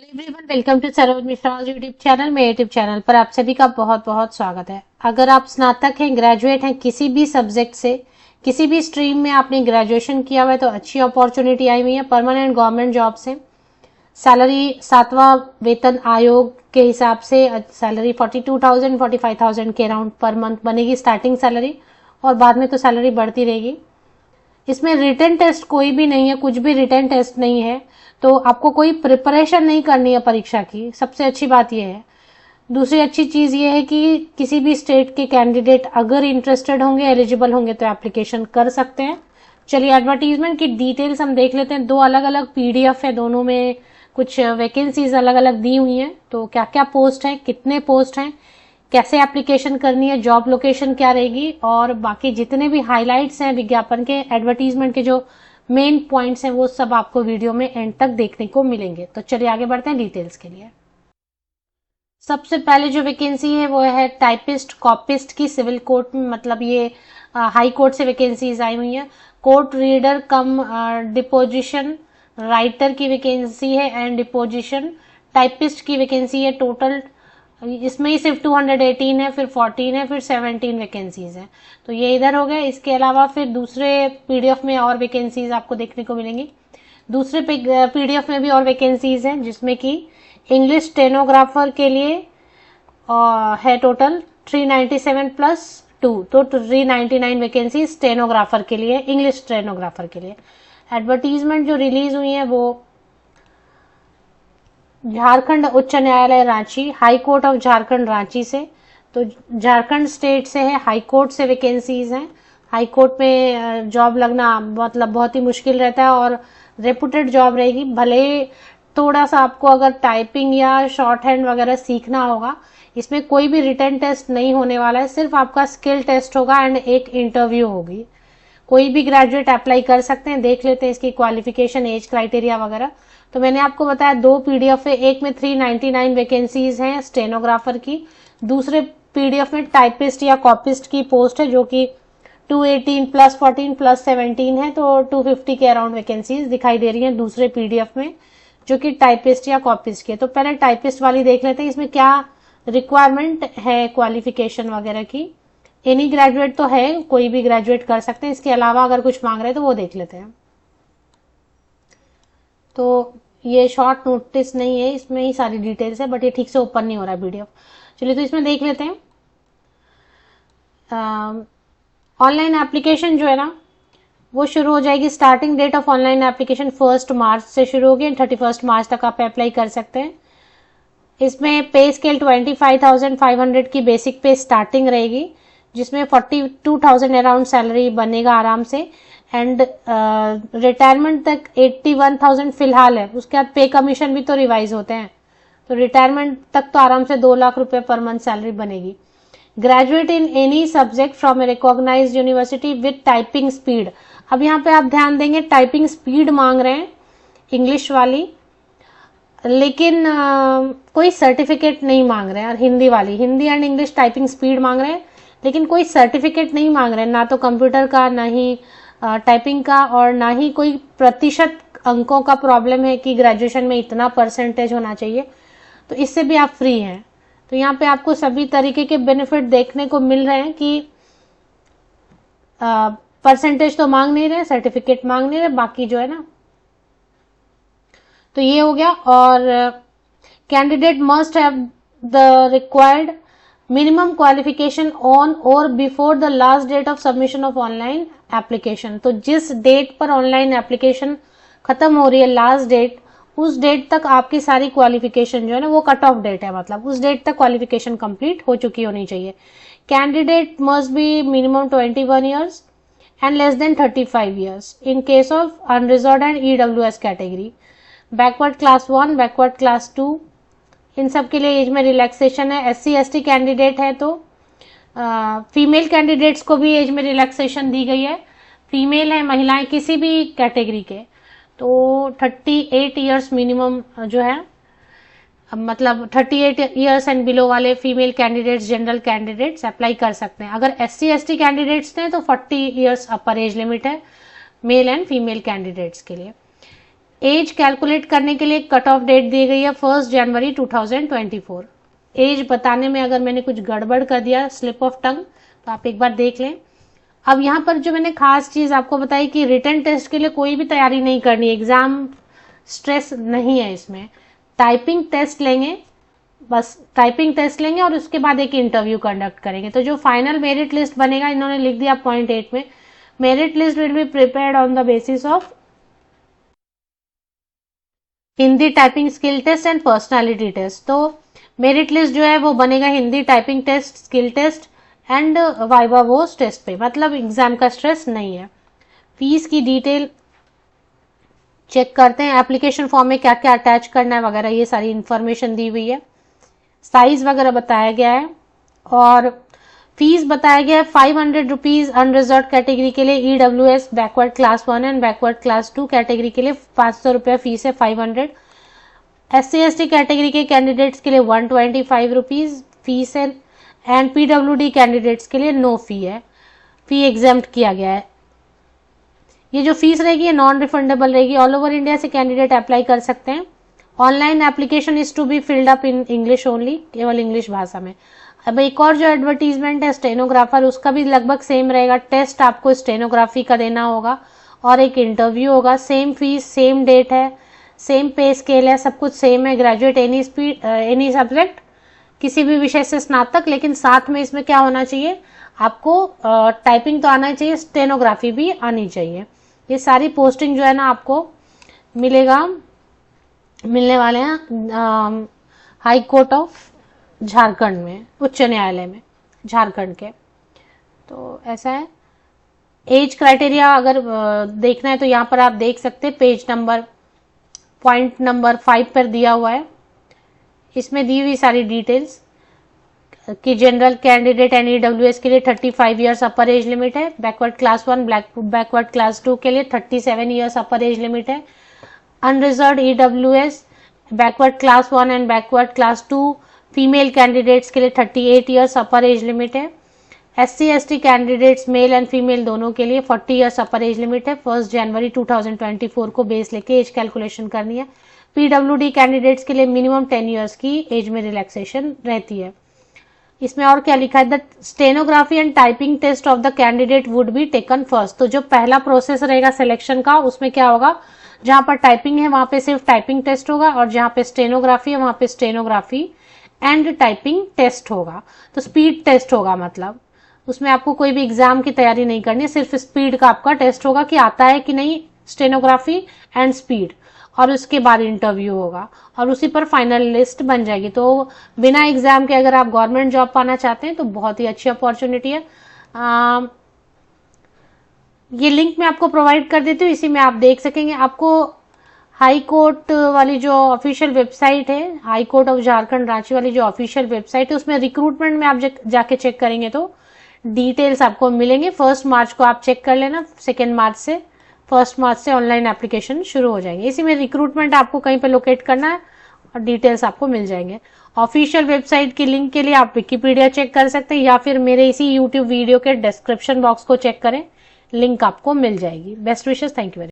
Everyone, welcome to Saroj Mishra YouTube channel. मेरे YouTube channel पर आप सभी का बहुत बहुत स्वागत है। अगर आप स्नातक हैं, ग्रेजुएट हैं, किसी भी सब्जेक्ट से, किसी भी स्ट्रीम में आपने ग्रेजुएशन किया हुआ है तो अच्छी अपॉर्चुनिटी आई हुई है। परमानेंट गवर्नमेंट जॉब से सैलरी 7वां वेतन आयोग के हिसाब से सैलरी 42,000 45,000 के अराउंड पर मंथ बनेगी स्टार्टिंग सैलरी, और बाद में तो सैलरी बढ़ती रहेगी। इसमें रिटन टेस्ट कोई भी नहीं है, कुछ भी रिटन टेस्ट नहीं है, तो आपको कोई प्रिपरेशन नहीं करनी है परीक्षा की। सबसे अच्छी बात यह है। दूसरी अच्छी चीज ये है कि किसी भी स्टेट के कैंडिडेट अगर इंटरेस्टेड होंगे, एलिजिबल होंगे तो एप्लीकेशन कर सकते हैं। चलिए एडवर्टीजमेंट की डिटेल्स हम देख लेते हैं। दो अलग अलग पीडीएफ है, दोनों में कुछ वैकेंसीज अलग अलग दी हुई हैं। तो क्या क्या पोस्ट है, कितने पोस्ट हैं, कैसे एप्लीकेशन करनी है, जॉब लोकेशन क्या रहेगी, और बाकी जितने भी हाइलाइट्स हैं विज्ञापन के, एडवर्टीजमेंट के जो मेन पॉइंट्स हैं, वो सब आपको वीडियो में एंड तक देखने को मिलेंगे। तो चलिए आगे बढ़ते हैं डिटेल्स के लिए। सबसे पहले जो वैकेंसी है वो है टाइपिस्ट कॉपिस्ट की, सिविल कोर्ट में, मतलब ये हाई कोर्ट से वैकेंसीज आई हुई है। Court reader cum deposition writer की वैकेंसी है, एंड डिपोजिशन टाइपिस्ट की वैकेंसी है। टोटल इसमें ही सिर्फ 218 है, फिर 14 है, फिर 17 वैकेंसीज हैं। तो ये इधर हो गया। इसके अलावा फिर दूसरे पीडीएफ में और वैकेंसीज आपको देखने को मिलेंगी। दूसरे पीडीएफ में भी और वैकेंसीज हैं, जिसमें कि इंग्लिश स्टेनोग्राफर के लिए है टोटल 397 प्लस 2, तो 399 वैकेंसी स्टेनोग्राफर के लिए, इंग्लिश स्टेनोग्राफर के लिए। एडवर्टीजमेंट जो रिलीज हुई है वो झारखंड उच्च न्यायालय Ranchi, high court of Jharkhand Ranchi से। तो झारखंड स्टेट से है, हाई कोर्ट से वैकेंसीज हैं। हाई कोर्ट में जॉब लगना मतलब बहुत ही मुश्किल रहता है, और रेपुटेड जॉब रहेगी। भले थोड़ा सा आपको अगर टाइपिंग या शॉर्ट हैंड वगैरह सीखना होगा, इसमें कोई भी रिटन टेस्ट नहीं होने वाला है, सिर्फ आपका स्किल टेस्ट होगा एंड एक इंटरव्यू होगी। कोई भी ग्रेजुएट अप्लाई कर सकते हैं। देख लेते हैं इसकी क्वालिफिकेशन, एज क्राइटेरिया वगैरह। तो मैंने आपको बताया दो पीडीएफ है, एक में 399 वैकेंसीज हैं स्टेनोग्राफर की, दूसरे पीडीएफ में टाइपिस्ट या कॉपिस्ट की पोस्ट है, जो कि 218 प्लस 14 प्लस 17 है, तो 250 के अराउंड वैकेंसीज दिखाई दे रही हैं दूसरे पीडीएफ में, जो कि टाइपिस्ट या कॉपिस्ट के। तो पहले टाइपिस्ट वाली देख लेते हैं, इसमें क्या रिक्वायरमेंट है क्वालिफिकेशन वगैरह की। एनी ग्रेजुएट तो है, कोई भी ग्रेजुएट कर सकते हैं। इसके अलावा अगर कुछ मांग रहे हैं तो वो देख लेते हैं। तो ये शॉर्ट नोटिस नहीं है, इसमें ही सारी डिटेल्स है, बट ये ठीक से ओपन नहीं हो रहा है पीडीएफ। चलिए तो इसमें देख लेते हैं। ऑनलाइन एप्लीकेशन जो है ना, वो शुरू हो जाएगी। Starting date of online application 1 मार्च से शुरू होगी, 31 मार्च तक आप अप्लाई कर सकते हैं। इसमें पे स्केल 25,500 की बेसिक पे स्टार्टिंग रहेगी, जिसमें 42,000 अराउंड सैलरी बनेगा आराम से, एंड रिटायरमेंट तक 81,000 फिलहाल है। उसके बाद पे कमीशन भी तो रिवाइज होते हैं, तो रिटायरमेंट तक तो आराम से 2 लाख रुपए पर मंथ सैलरी बनेगी। Graduate in any subject from a recognised university with typing speed. अब यहाँ पे आप ध्यान देंगे, टाइपिंग स्पीड मांग रहे हैं इंग्लिश वाली, लेकिन कोई सर्टिफिकेट नहीं मांग रहे हैं। और हिंदी वाली, Hindi and English typing speed मांग रहे हैं, लेकिन कोई सर्टिफिकेट नहीं मांग रहे हैं, ना तो कंप्यूटर का, ना ही टाइपिंग का, और ना ही कोई प्रतिशत अंकों का प्रॉब्लम है कि ग्रेजुएशन में इतना परसेंटेज होना चाहिए। तो इससे भी आप फ्री हैं। तो यहाँ पे आपको सभी तरीके के बेनिफिट देखने को मिल रहे हैं कि परसेंटेज तो मांग नहीं रहे, सर्टिफिकेट मांग नहीं रहे, बाकी जो है ना। तो ये हो गया। और candidate must have the required minimum qualification on और before the last date of submission of online application. तो जिस डेट पर ऑनलाइन एप्लीकेशन खत्म हो रही है, लास्ट डेट, उस डेट तक आपकी सारी क्वालिफिकेशन जो है ना, वो कट ऑफ डेट है, मतलब उस डेट तक क्वालिफिकेशन कंप्लीट हो चुकी होनी चाहिए। Candidate must be minimum 21 years and less than 35 years in case of unreserved and EWS category. Backward class 1, backward class 2, इन सब के लिए एज में रिलैक्सेशन है। SC ST कैंडिडेट है तो फीमेल कैंडिडेट्स को भी एज में रिलैक्सेशन दी गई है। फीमेल है, महिलाएं किसी भी कैटेगरी के, तो 38 ईयर्स मिनिमम जो है, मतलब 38 ईयर्स एंड बिलो वाले female candidates, general candidates apply कर सकते हैं। अगर SC ST कैंडिडेट्स हैं तो 40 ईयर्स अपर एज लिमिट है मेल एंड फीमेल कैंडिडेट्स के लिए। एज कैलकुलेट करने के लिए कट ऑफ डेट दी गई है 1 जनवरी 2024। एज बताने में अगर मैंने कुछ गड़बड़ कर दिया, स्लिप ऑफ टंग, तो आप एक बार देख लें। अब यहाँ पर जो मैंने खास चीज आपको बताई कि रिटन टेस्ट के लिए कोई भी तैयारी नहीं करनी, एग्जाम स्ट्रेस नहीं है इसमें। टाइपिंग टेस्ट लेंगे, बस टाइपिंग टेस्ट लेंगे और उसके बाद एक इंटरव्यू कंडक्ट करेंगे। तो जो फाइनल मेरिट लिस्ट बनेगा, इन्होंने लिख दिया पॉइंट 8 में, merit list will be prepared on the basis of Hindi typing skill test and personality test. तो मेरिट लिस्ट जो है वो बनेगा Hindi typing test, skill test and viva voce test पे, मतलब एग्जाम का स्ट्रेस नहीं है। फीस की डिटेल चेक करते हैं, एप्लीकेशन फॉर्म में क्या क्या अटैच करना है वगैरह, ये सारी इंफॉर्मेशन दी हुई है। साइज वगैरह बताया गया है और फीस बताया गया है 500 रुपीज अनरिजर्व कैटेगरी के लिए, EWS backward class 1 and backward class 2 category के लिए 500 रुपया फीस है, 500। SC/ST कैटेगरी के कैंडिडेट्स के लिए 125 रुपीज फीस है एंड PWD कैंडिडेट्स के लिए नो फी है, फी एग्जेम्प्ट किया गया है। ये जो फीस रहेगी ये नॉन रिफंडेबल रहेगी। ऑल ओवर इंडिया से कैंडिडेट अप्लाई कर सकते हैं। Online application is to be filled up in English only, केवल इंग्लिश भाषा में। अब एक और जो एडवर्टीजमेंट है स्टेनोग्राफर, उसका भी लगभग सेम रहेगा। टेस्ट आपको स्टेनोग्राफी का देना होगा और एक इंटरव्यू होगा। सेम फीस, सेम डेट है, सेम पे स्केल है, सब कुछ सेम है। Graduate any speed any subject, किसी भी विषय से स्नातक, लेकिन साथ में इसमें क्या होना चाहिए, आपको टाइपिंग तो आना चाहिए, स्टेनोग्राफी भी आनी चाहिए। ये सारी पोस्टिंग जो है ना आपको मिलने वाले हैं हाई कोर्ट ऑफ झारखंड में, उच्च न्यायालय में झारखंड के। तो ऐसा है। एज क्राइटेरिया अगर देखना है तो यहाँ पर आप देख सकते हैं, पेज नंबर पॉइंट नंबर 5 पर दिया हुआ है। इसमें दी हुई सारी डिटेल्स कि जनरल कैंडिडेट एंड EWS के लिए 35 ईयर्स अपर एज लिमिट है। बैकवर्ड क्लास 1, बैकवर्ड क्लास 2 के लिए 37 ईयर्स अपर एज लिमिट है। Unreserve EWS backward class 1 and backward class 2 female candidates के लिए 38 ईयर्स अपर एज लिमिट है। SC/ST candidates male and female दोनों के लिए 40 ईयर्स अपर एज लिमिट है। 1 जनवरी 2024 को बेस लेके एज कैलकुलेशन करनी है। PWD कैंडिडेट्स के लिए मिनिमम 10 ईयर्स की एज में रिलैक्सेशन रहती है। इसमें और क्या लिखा है, the stenography and typing test of the candidate would be taken first. तो जो पहला प्रोसेस रहेगा सिलेक्शन का, उसमें क्या होगा, जहां पर टाइपिंग है वहां पे सिर्फ टाइपिंग टेस्ट होगा और जहां पे स्टेनोग्राफी है वहां पे स्टेनोग्राफी एंड टाइपिंग टेस्ट होगा। तो स्पीड टेस्ट होगा, मतलब उसमें आपको कोई भी एग्जाम की तैयारी नहीं करनी है, सिर्फ स्पीड का आपका टेस्ट होगा कि आता है कि नहीं स्टेनोग्राफी एंड स्पीड, और उसके बाद इंटरव्यू होगा और उसी पर फाइनल लिस्ट बन जाएगी। तो बिना एग्जाम के अगर आप गवर्नमेंट जॉब पाना चाहते हैं तो बहुत ही अच्छी अपॉर्चुनिटी है। ये लिंक मैं आपको प्रोवाइड कर देती हूँ, इसी में आप देख सकेंगे। आपको हाई कोर्ट वाली जो ऑफिशियल वेबसाइट है, high court of Jharkhand Ranchi वाली जो ऑफिशियल वेबसाइट है, उसमें रिक्रूटमेंट में आप जाके चेक करेंगे तो डिटेल्स आपको मिलेंगे। 1 मार्च को आप चेक कर लेना, 1 मार्च से ऑनलाइन एप्लीकेशन शुरू हो जाएंगे। इसी में रिक्रूटमेंट आपको कहीं पे लोकेट करना है और डिटेल्स आपको मिल जाएंगे। ऑफिशियल वेबसाइट की लिंक के लिए आप विकिपीडिया चेक कर सकते हैं या फिर मेरे इसी यूट्यूब वीडियो के डिस्क्रिप्शन बॉक्स को चेक करें, लिंक आपको मिल जाएगी। Best wishes, thank you very much.